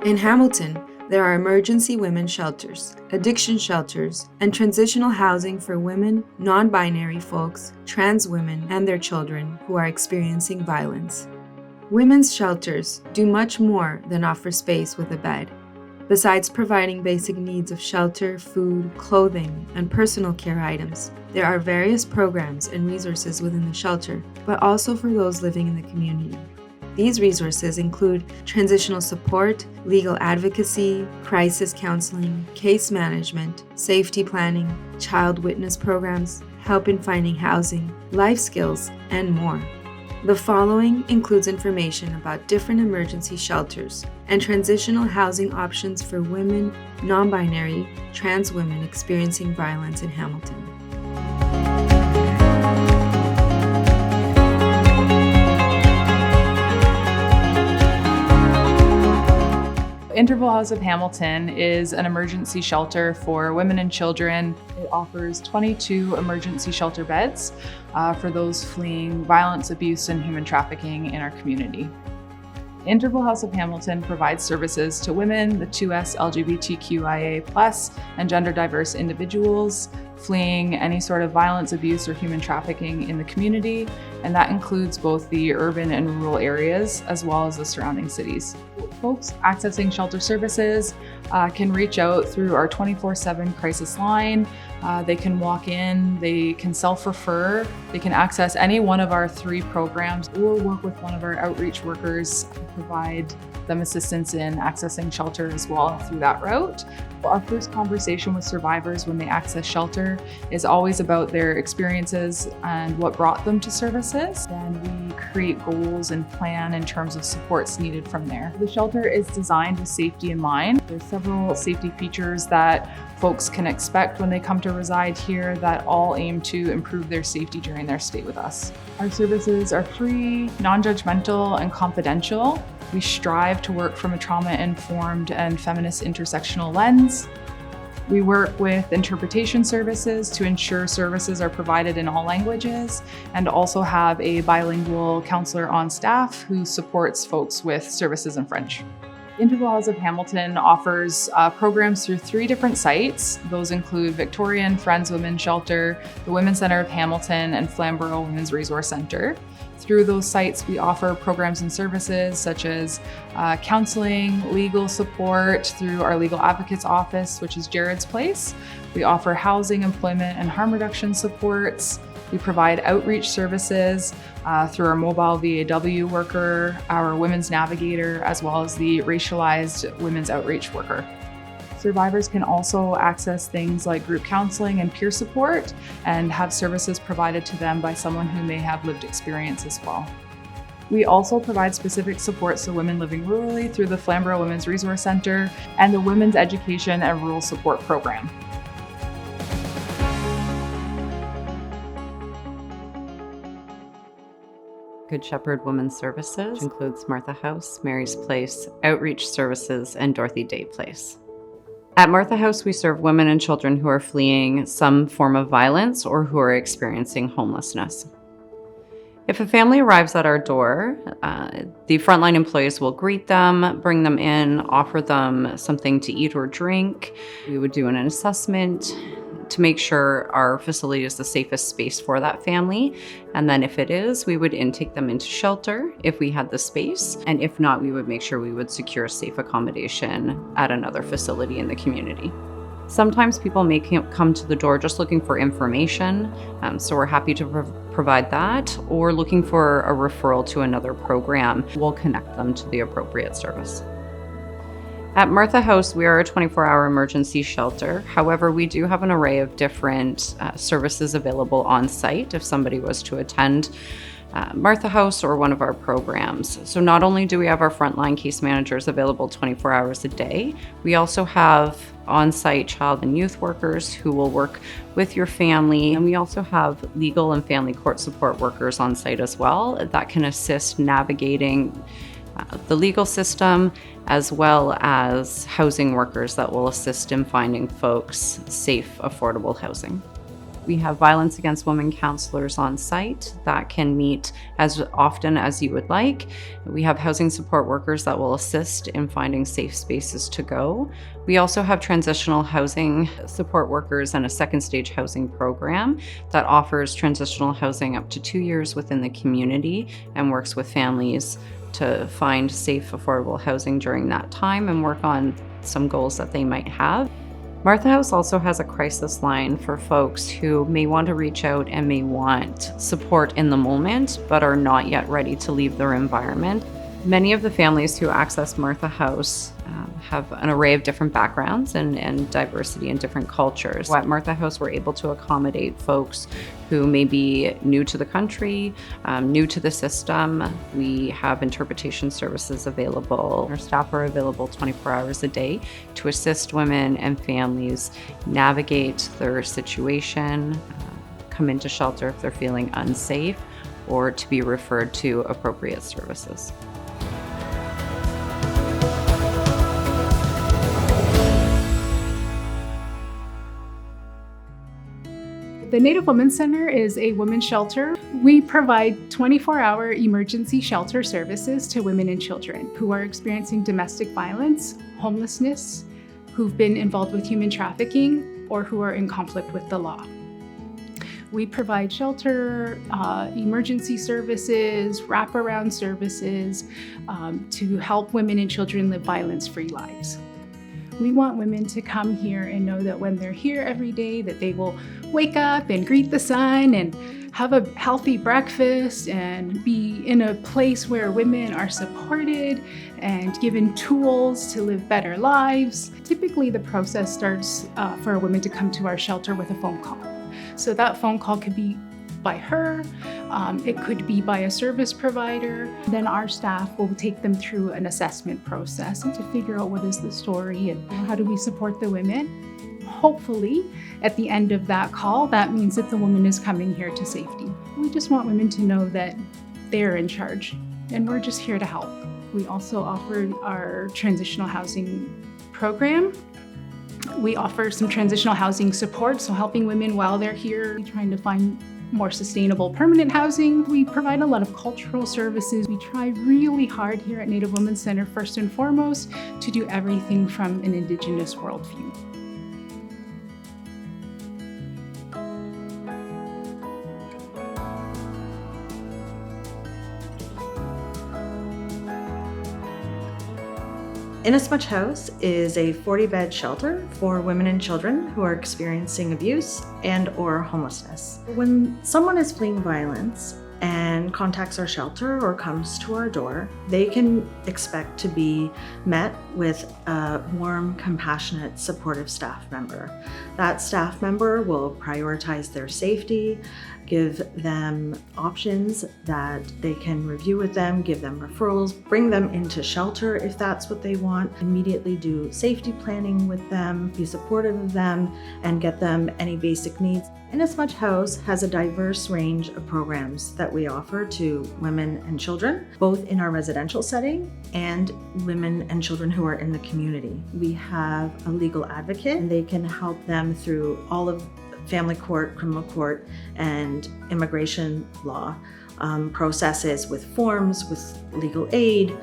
In Hamilton, there are emergency women's shelters, addiction shelters, and transitional housing for women, non-binary folks, trans women, and their children who are experiencing violence. Women's shelters do much more than offer space with a bed. Besides providing basic needs of shelter, food, clothing, and personal care items, there are various programs and resources within the shelter, but also for those living in the community. These resources include transitional support, legal advocacy, crisis counseling, case management, safety planning, child witness programs, help in finding housing, life skills, and more. The following includes information about different emergency shelters and transitional housing options for women, non-binary, trans women experiencing violence in Hamilton. Interval House of Hamilton is an emergency shelter for women and children. It offers 22 emergency shelter beds for those fleeing violence, abuse, and human trafficking in our community. Interval House of Hamilton provides services to women, the 2S LGBTQIA+, and gender diverse individuals fleeing any sort of violence, abuse, or human trafficking in the community, and that includes both the urban and rural areas as well as the surrounding cities. Folks accessing shelter services can reach out through our 24/7 crisis line. They can walk in, they can self-refer, they can access any one of our 3 programs or work with one of our outreach workers to provide them assistance in accessing shelter as well through that route. Our first conversation with survivors when they access shelter is always about their experiences and what brought them to services. Then we create goals and plan in terms of supports needed from there. The shelter is designed with safety in mind. There's several safety features that folks can expect when they come to reside here that all aim to improve their safety during their stay with us. Our services are free, non-judgmental, and confidential. We strive to work from a trauma-informed and feminist intersectional lens. We work with interpretation services to ensure services are provided in all languages, and also have a bilingual counselor on staff who supports folks with services in French. Interval House of Hamilton offers programs through 3 different sites. Those include Victorian Friends Women's Shelter, the Women's Centre of Hamilton, and Flamborough Women's Resource Centre. Through those sites, we offer programs and services such as counseling, legal support through our legal advocates office, which is Jared's Place. We offer housing, employment, and harm reduction supports. We provide outreach services through our mobile VAW worker, our women's navigator, as well as the racialized women's outreach worker. Survivors can also access things like group counseling and peer support and have services provided to them by someone who may have lived experience as well. We also provide specific supports to women living rurally through the Flamborough Women's Resource Centre and the Women's Education and Rural Support Program. Good Shepherd Women's Services, which includes Martha House, Mary's Place, Outreach Services, and Dorothy Day Place. At Martha House, we serve women and children who are fleeing some form of violence or who are experiencing homelessness. If a family arrives at our door, the frontline employees will greet them, bring them in, offer them something to eat or drink. We would do an assessment to make sure our facility is the safest space for that family. And then if it is, we would intake them into shelter if we had the space. And if not, we would make sure we would secure safe accommodation at another facility in the community. Sometimes people may come to the door just looking for information, so we're happy to provide that, or looking for a referral to another program. We'll connect them to the appropriate service. At Martha House, we are a 24-hour emergency shelter. However, we do have an array of different services available on site if somebody was to attend Martha House or one of our programs. So not only do we have our frontline case managers available 24 hours a day, we also have on-site child and youth workers who will work with your family. And we also have legal and family court support workers on site as well that can assist navigating the legal system, as well as housing workers that will assist in finding folks safe, affordable housing. We have violence against women counselors on site that can meet as often as you would like. We have housing support workers that will assist in finding safe spaces to go. We also have transitional housing support workers and a second stage housing program that offers transitional housing up to 2 years within the community and works with families to find safe, affordable housing during that time and work on some goals that they might have. Martha House also has a crisis line for folks who may want to reach out and may want support in the moment, but are not yet ready to leave their environment. Many of the families who access Martha House have an array of different backgrounds and diversity in different cultures. At Martha House, we're able to accommodate folks who may be new to the country, new to the system. We have interpretation services available. Our staff are available 24 hours a day to assist women and families navigate their situation, come into shelter if they're feeling unsafe, or to be referred to appropriate services. The Native Women's Center is a women's shelter. We provide 24-hour emergency shelter services to women and children who are experiencing domestic violence, homelessness, who've been involved with human trafficking, or who are in conflict with the law. We provide shelter, emergency services, wraparound services to help women and children live violence-free lives. We want women to come here and know that when they're here every day, that they will wake up and greet the sun and have a healthy breakfast and be in a place where women are supported and given tools to live better lives. Typically, the process starts for a woman to come to our shelter with a phone call. So that phone call could be by her, it could be by a service provider. Then our staff will take them through an assessment process and to figure out what is the story and how do we support the women. Hopefully, at the end of that call, that means that the woman is coming here to safety. We just want women to know that they're in charge and we're just here to help. We also offer our transitional housing program. We offer some transitional housing support, so helping women while they're here, trying to find more sustainable permanent housing. We provide a lot of cultural services. We try really hard here at Native Women's Center, first and foremost, to do everything from an Indigenous worldview. Inasmuch House is a 40-bed shelter for women and children who are experiencing abuse and/or homelessness. When someone is fleeing violence and contacts our shelter or comes to our door, they can expect to be met with a warm, compassionate, supportive staff member. That staff member will prioritize their safety, give them options that they can review with them, give them referrals, bring them into shelter if that's what they want, immediately do safety planning with them, be supportive of them, and get them any basic needs. Inasmuch House has a diverse range of programs that we offer to women and children, both in our residential setting and women and children who are in the community. We have a legal advocate, and they can help them through all of family court, criminal court, and immigration law processes with forms, with legal aid,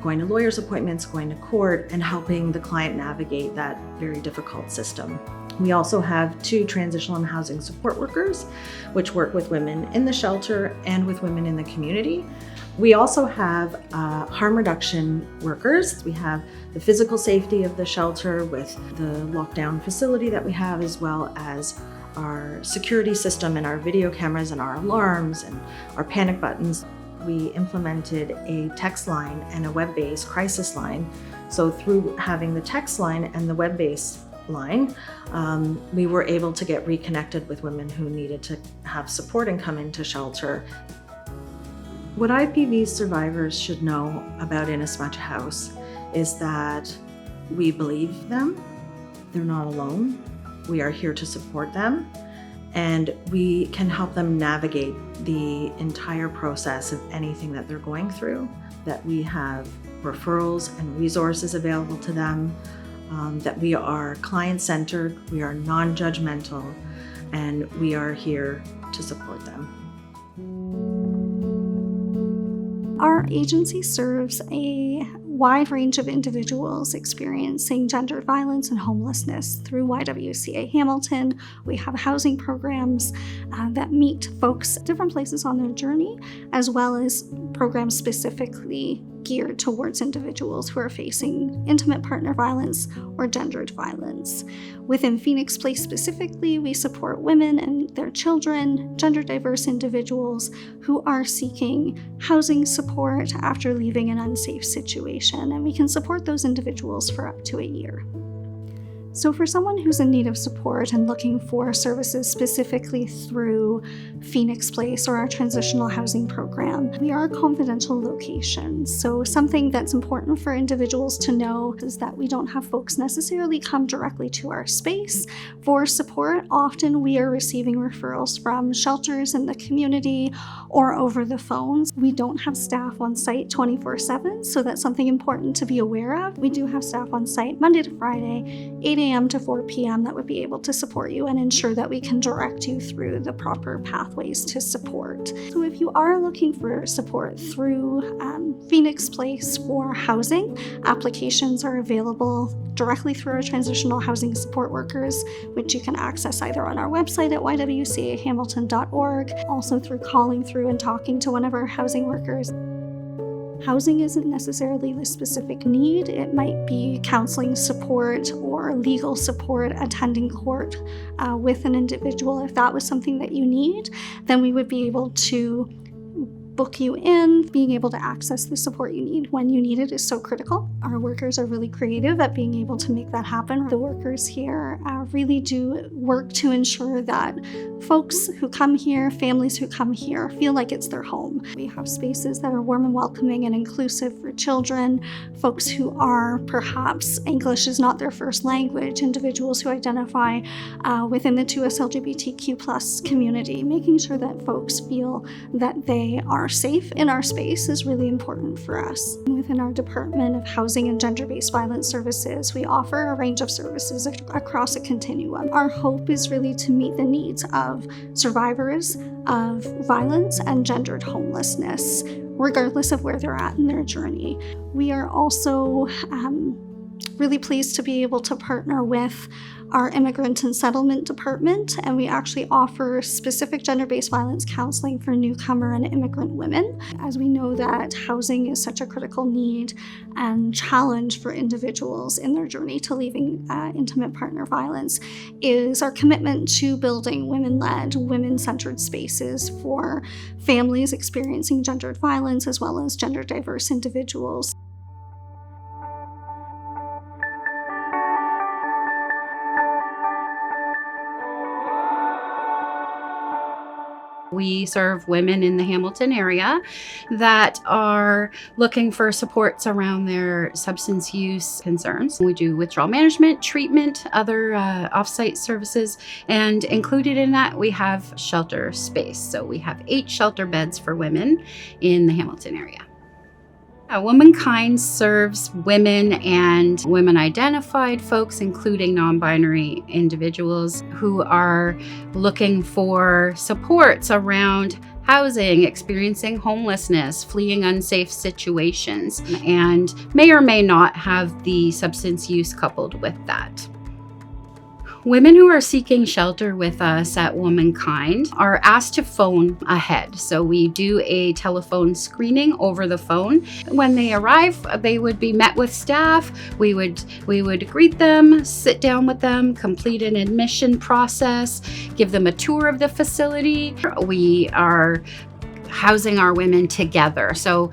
going to lawyers' appointments, going to court, and helping the client navigate that very difficult system. We also have 2 transitional and housing support workers, which work with women in the shelter and with women in the community. We also have harm reduction workers. We have the physical safety of the shelter with the lockdown facility that we have, as well as our security system and our video cameras and our alarms and our panic buttons. We implemented a text line and a web-based crisis line. So through having the text line and the web-based line, we were able to get reconnected with women who needed to have support and come into shelter. What IPV survivors should know about Inasmuch House is that we believe them, they're not alone, we are here to support them, and we can help them navigate the entire process of anything that they're going through, that we have referrals and resources available to them, that we are client-centered, we are non-judgmental, and we are here to support them. Our agency serves a wide range of individuals experiencing gendered violence and homelessness. Through YWCA Hamilton, we have housing programs that meet folks at different places on their journey, as well as programs specifically geared towards individuals who are facing intimate partner violence or gendered violence. Within Phoenix Place specifically, we support women and their children, gender diverse individuals who are seeking housing support after leaving an unsafe situation, and we can support those individuals for up to a year. So for someone who's in need of support and looking for services specifically through Phoenix Place or our transitional housing program, we are a confidential location. So something that's important for individuals to know is that we don't have folks necessarily come directly to our space for support. Often we are receiving referrals from shelters in the community or over the phones. We don't have staff on site 24/7, so that's something important to be aware of. We do have staff on site Monday to Friday, 8 a.m. to 4 p.m. that would be able to support you and ensure that we can direct you through the proper pathways to support. So if you are looking for support through Phoenix Place for housing, applications are available directly through our transitional housing support workers, which you can access either on our website at ywcahamilton.org, also through calling through and talking to one of our housing workers. Housing isn't necessarily the specific need. It might be counseling support or legal support, attending court with an individual. If that was something that you need, then we would be able to book you in. Being able to access the support you need when you need it is so critical. Our workers are really creative at being able to make that happen. The workers here really do work to ensure that folks who come here, families who come here, feel like it's their home. We have spaces that are warm and welcoming and inclusive for children, folks who are perhaps English is not their first language, individuals who identify within the 2S LGBTQ+ community. Making sure that folks feel that they are safe in our space is really important for us. Within our Department of Housing and Gender-Based Violence Services, we offer a range of services across a continuum. Our hope is really to meet the needs of survivors of violence and gendered homelessness, regardless of where they're at in their journey. We are also really pleased to be able to partner with our Immigrant and Settlement Department, and we actually offer specific gender-based violence counseling for newcomer and immigrant women. As we know that housing is such a critical need and challenge for individuals in their journey to leaving intimate partner violence, is our commitment to building women-led, women-centered spaces for families experiencing gendered violence as well as gender-diverse individuals. We serve women in the Hamilton area that are looking for supports around their substance use concerns. We do withdrawal management, treatment, other off-site services, and included in that we have shelter space. So we have 8 shelter beds for women in the Hamilton area. Womankind serves women and women-identified folks, including non-binary individuals who are looking for supports around housing, experiencing homelessness, fleeing unsafe situations, and may or may not have the substance use coupled with that. Women who are seeking shelter with us at Womankind are asked to phone ahead. So we do a telephone screening over the phone. When they arrive, they would be met with staff. We would greet them, sit down with them, complete an admission process, give them a tour of the facility. We are housing our women together. So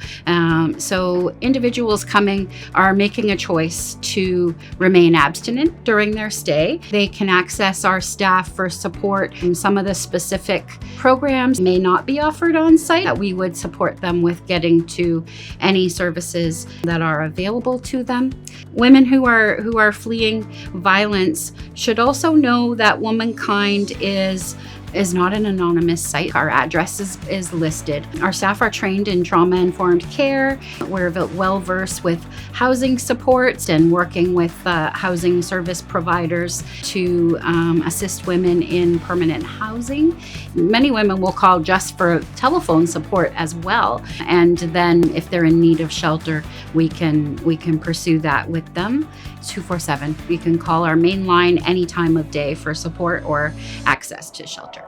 individuals coming are making a choice to remain abstinent during their stay. They can access our staff for support, and some of the specific programs may not be offered on site. We would support them with getting to any services that are available to them. Women who are fleeing violence should also know that Womankind is is not an anonymous site. Our address is listed. Our staff are trained in trauma-informed care. We're well-versed with housing supports and working with housing service providers to assist women in permanent housing. Many women will call just for telephone support as well. And then if they're in need of shelter, we can pursue that with them 24/7. You can call our main line any time of day for support or access to shelter.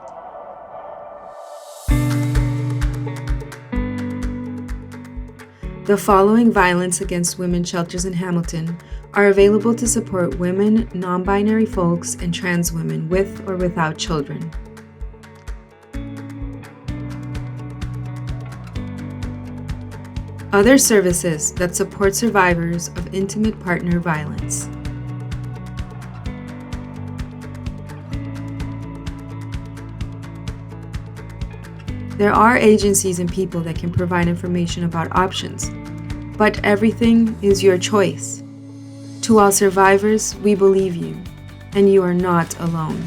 The following violence against women shelters in Hamilton are available to support women, non-binary folks, and trans women with or without children. Other services that support survivors of intimate partner violence. There are agencies and people that can provide information about options, but everything is your choice. To all survivors, we believe you, and you are not alone.